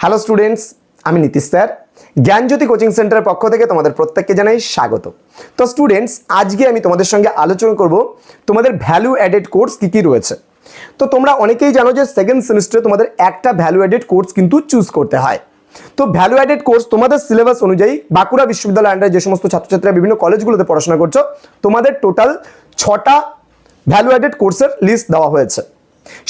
Hello students, আমি Nitish sir জ্ঞানজ্যোতি coaching সেন্টারের পক্ষ থেকে তোমাদের প্রত্যেককে জানাই স্বাগত। তো স্টুডেন্টস, আজকে আমি তোমাদের সঙ্গে আলোচনা করব তোমাদের ভ্যালু অ্যাডেড কোর্স কী কী রয়েছে। তো তোমরা অনেকেই জানো যে সেকেন্ড সেমিস্টারে তোমাদের একটা ভ্যালু অ্যাডেড কোর্স কিন্তু চুজ করতে হয়। তো ভ্যালু অ্যাডেড কোর্স তোমাদের সিলেবাস অনুযায়ী বাঁকুড়া বিশ্ববিদ্যালয় আন্ডারে যে সমস্ত ছাত্রছাত্রীরা বিভিন্ন কলেজগুলোতে পড়াশোনা করছো, তোমাদের টোটাল 6টা ভ্যালু অ্যাডেড কোর্সের লিস্ট দেওয়া হয়েছে।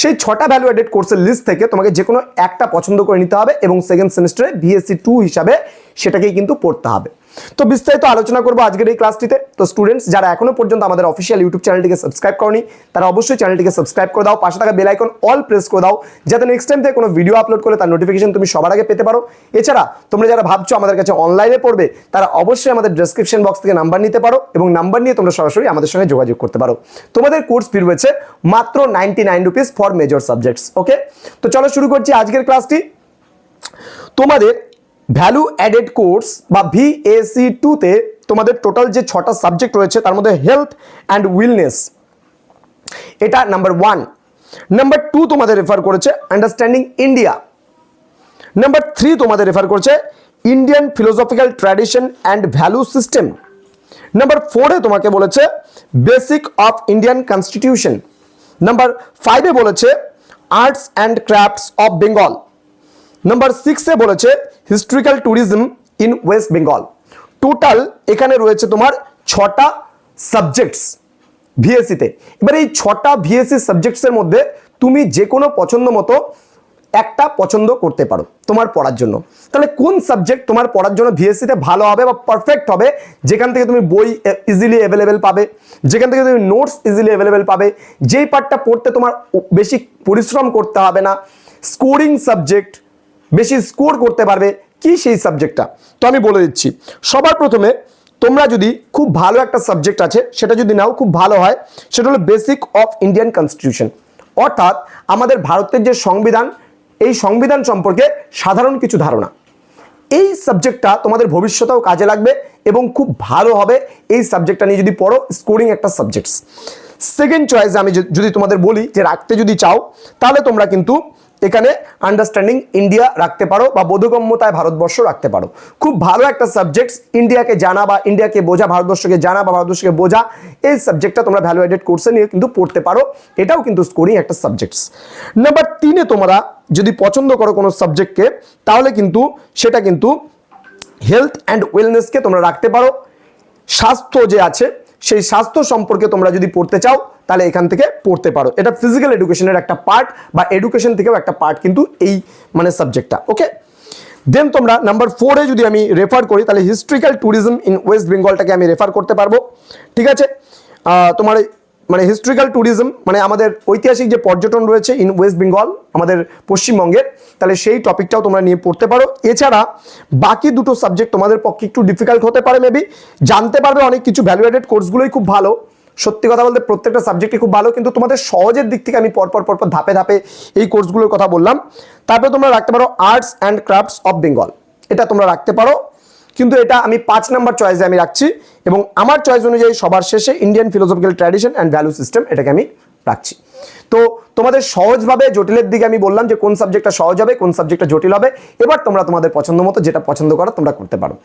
সেই 6টা ভ্যালু অ্যাডেড কোর্সের লিস্ট থেকে তোমাকে যে কোনো একটা পছন্দ করে নিতে হবে এবং সেকেন্ড সেমিস্টারে ভিএসসি 2 হিসাবে সেটাকেই কিন্তু পড়তে হবে। তো বিস্তারিত আলোচনা করবো আজকের এই ক্লাসটিতে। তো স্টুডেন্টস, যারা এখনো পর্যন্ত আমাদের অফিসিয়াল ইউটিউব চ্যানেলটিকে সাবস্ক্রাইব করনি, তারা অবশ্যই চ্যানেলটিকে সাবস্ক্রাইব করে দাও, পাশে থাকা বেল আইকন অল প্রেস করে দাও, যাতে নেক্সট টাইম থেকে কোনো ভিডিও আপলোড করলে তার নোটিফিকেশন তুমি সবার আগে পেতে পারো। এছাড়া তোমরা যারা ভাবছো আমাদের কাছে অনলাইনে পড়বে, তারা অবশ্যই আমাদের ডেসক্রিপশন বক্স থেকে নাম্বার নিতে পারো এবং নাম্বার নিয়ে তোমরা সরাসরি আমাদের সঙ্গে যোগাযোগ করতে পারো। তোমাদের কোর্স ফি রয়েছে মাত্র 99 রুপিস ফর মেজর সাবজেক্টস। ওকে, তো চলো শুরু করছি আজকের ক্লাসটি। তোমাদের ভ্যালু অ্যাডেড কোর্স বা ভিএসি 2 তে তোমাদের টোটাল যে 6টা সাবজেক্ট রয়েছে তার মধ্যে হেলথ অ্যান্ড ওয়েলনেস, এটা নাম্বার 1। নাম্বার 2 তোমাদের রেফার করেছে আন্ডারস্ট্যান্ডিং ইন্ডিয়া। নাম্বার 3 তোমাদের রেফার করেছে Indian philosophical tradition and value system. Number 4 এ তোমাকে বলেছে basic of Indian constitution. Number 5 এ বলেছে arts and crafts of Bengal. Number 6 এ বলেছে historical tourism in West Bengal. Total এখানে রয়েছে তোমার 6টা সাবজেক্টস ভিএসসিতে। এবার এই 6টা ভিএসসি সাবজেক্টসের মধ্যে তুমি যে কোনো পছন্দ মতো একটা পছন্দ করতে পারো তোমার পড়ার জন্য। তাহলে কোন সাবজেক্ট তোমার পড়ার জন্য ভিএসসিতে ভালো হবে বা পারফেক্ট হবে, যেখান থেকে তুমি বই ইজিলি অ্যাভেলেবেল পাবে, যেখান থেকে তুমি নোটস ইজিলি অ্যাভেলেবেল পাবে, যেই পার্টটা পড়তে তোমার বেশি পরিশ্রম করতে হবে না, স্কোরিং সাবজেক্ট, বেশি স্কোর করতে পারবে, কি সেই সাবজেক্টটা? তো আমি বলে দিচ্ছি। সবার প্রথমে তোমরা যদি খুব ভালো একটা সাবজেক্ট আছে সেটা যদি নাও, খুব ভালো হয়, সেটা হলো বেসিক অফ ইন্ডিয়ান কনস্টিটিউশন, অর্থাৎ আমাদের ভারতের যে সংবিধান, এই সংবিধান সম্পর্কে সাধারণ কিছু ধারণা। এই সাবজেক্টটা তোমাদের ভবিষ্যতেও কাজে লাগবে এবং খুব ভালো হবে এই সাবজেক্টটা নিয়ে যদি পড়ো, স্কোরিং একটা সাবজেক্টস। সেকেন্ড চয়েস আমি যদি তোমাদের বলি যে রাখতে যদি চাও, তাহলে তোমরা কিন্তু এখানে আন্ডারস্ট্যান্ডিং ইন্ডিয়া রাখতে পারো বা বোধগম্যতায় ভারতবর্ষ রাখতে পারো। খুব ভালো একটা সাবজেক্টস, ইন্ডিয়াকে জানা বা ইন্ডিয়াকে বোঝা, ভারতবর্ষকে জানা বা ভারতবর্ষকে বোঝা, এই সাবজেক্টটা তোমরা ভ্যালু অ্যাডেড কোর্সে নিয়ে কিন্তু পড়তে পারো। এটাও কিন্তু স্কোরিং একটা সাবজেক্টস। নাম্বার 3 এ তোমরা যদি পছন্দ করো কোনো সাবজেক্টকে, তাহলে কিন্তু সেটা কিন্তু হেলথ অ্যান্ড ওয়েলনেসকে তোমরা রাখতে পারো। স্বাস্থ্য যে আছে, সেই স্বাস্থ্য সম্পর্কে তোমরা যদি পড়তে চাও, তাহলে এখান থেকে পড়তে পারো। এটা ফিজিক্যাল এডুকেশনের একটা পার্ট বা এডুকেশন থেকেও একটা পার্ট কিন্তু এই সাবজেক্টটা। ওকে, দেন তোমরা নাম্বার 4 এ যদি আমি রেফার করি, তাহলে হিস্ট্রিক্যাল ট্যুরিজম ইন ওয়েস্ট বেঙ্গলটাকে আমি রেফার করতে পারবো। ঠিক আছে, তোমার হিস্ট্রিক্যাল ট্যুরিজম মানে আমাদের ঐতিহাসিক যে পর্যটন রয়েছে ইন ওয়েস্ট বেঙ্গল, আমাদের পশ্চিমবঙ্গের, তাহলে সেই টপিকটাও তোমরা নিয়ে পড়তে পারো। এছাড়া বাকি দুটো সাবজেক্ট তোমাদের পক্ষে একটু ডিফিকাল্ট হতে পারে, মেবি জানতে পারবে অনেক কিছু। ভ্যালু অ্যাডেড কোর্সগুলোই খুব ভালো, সত্যি কথা বলতে প্রত্যেকটা সাবজেক্টই খুব ভালো, কিন্তু তোমাদের সহজের দিক থেকে আমি পরপর ধাপে ধাপে এই কোর্সগুলোর কথা বললাম। তারপরে তোমরা রাখতে পারো arts and crafts of Bengal, এটা তোমরা রাখতে পারো, কিন্তু এটা আমি 5 নাম্বার চয়েসে আমি রাখছি এবং আমার চয়েস অনুযায়ী সবার শেষে Indian philosophical tradition and value system, এটাকে আমি রাখছি। তো তোমাদের সহজভাবে জটিলের দিকে আমি বললাম যে কোন সাবজেক্টটা সহজ হবে, কোন সাবজেক্টটা জটিল হবে। এবার তোমরা তোমাদের পছন্দ মতো যেটা পছন্দ করো তোমরা করতে পারো,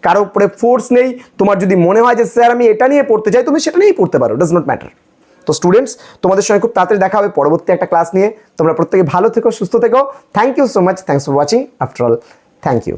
কারো উপরে ফোর্স নেই। তোমার যদি মনে হয় যে স্যার আমি এটা নিয়ে পড়তে চাই, তুমি সেটা নিয়েই পড়তে পারো, ডাজ নট ম্যাটার। তো স্টুডেন্টস, তোমাদের সঙ্গে খুব তাড়াতাড়ি দেখা হবে পরবর্তী একটা ক্লাস নিয়ে। তোমরা প্রত্যেকে ভালো থেকো, সুস্থ থেকো। Thank you so much, thanks for watching. After all, thank you.